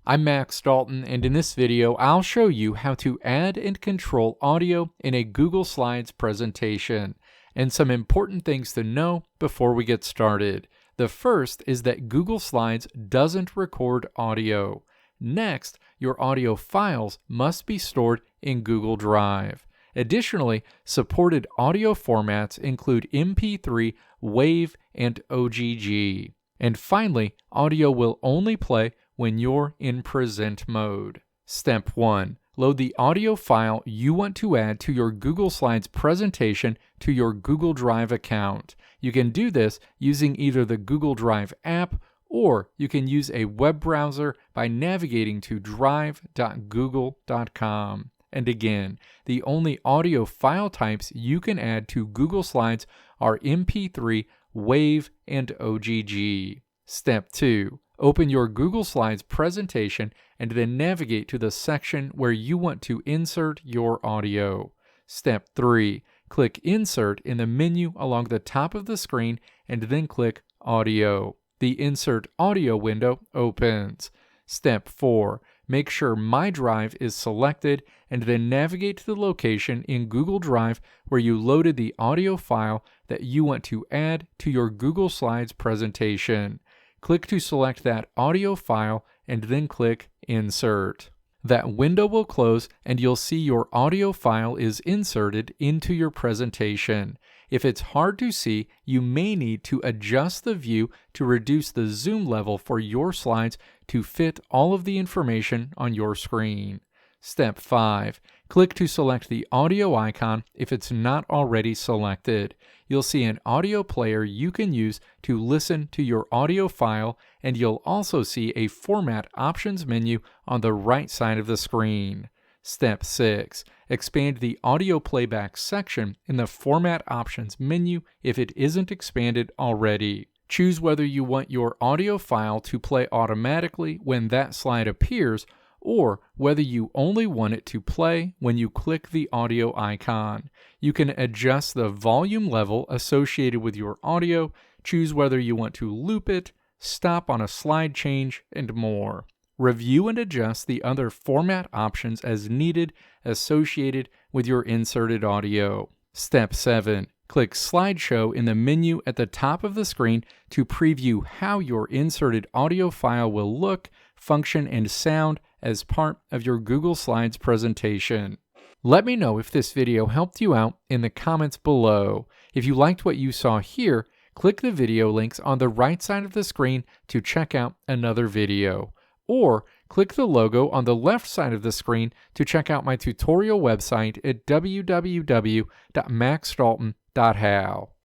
I'm Max Dalton, and in this video I'll show you how to add and control audio in a Google Slides presentation, and some important things to know before we get started. The first is that Google Slides doesn't record audio. Next, your audio files must be stored in Google Drive. Additionally, supported audio formats include MP3, WAV, and OGG. And finally, audio will only play when you're in present mode. Step 1. Load the audio file you want to add to your Google Slides presentation to your Google Drive account. You can do this using either the Google Drive app, or you can use a web browser by navigating to drive.google.com. And again, the only audio file types you can add to Google Slides are MP3, WAV, and OGG. Step 2. Open your Google Slides presentation and then navigate to the section where you want to insert your audio. Step 3. Click Insert in the menu along the top of the screen and then click Audio. The Insert Audio window opens. Step 4. Make sure My Drive is selected and then navigate to the location in Google Drive where you loaded the audio file that you want to add to your Google Slides presentation. Click to select that audio file and then click Insert. That window will close and you'll see your audio file is inserted into your presentation. If it's hard to see, you may need to adjust the view to reduce the zoom level for your slides to fit all of the information on your screen. Step 5. Click to select the audio icon if it's not already selected. You'll see an audio player you can use to listen to your audio file, and you'll also see a Format Options menu on the right side of the screen. Step 6. Expand the audio playback section in the Format Options menu if it isn't expanded already. Choose whether you want your audio file to play automatically when that slide appears, or whether you only want it to play when you click the audio icon. You can adjust the volume level associated with your audio, choose whether you want to loop it, stop on a slide change, and more. Review and adjust the other format options as needed associated with your inserted audio. Step 7. Click Slideshow in the menu at the top of the screen to preview how your inserted audio file will look, function, and sound as part of your Google Slides presentation. Let me know if this video helped you out in the comments below. If you liked what you saw here, click the video links on the right side of the screen to check out another video. Or click the logo on the left side of the screen to check out my tutorial website at www.maxdalton.how.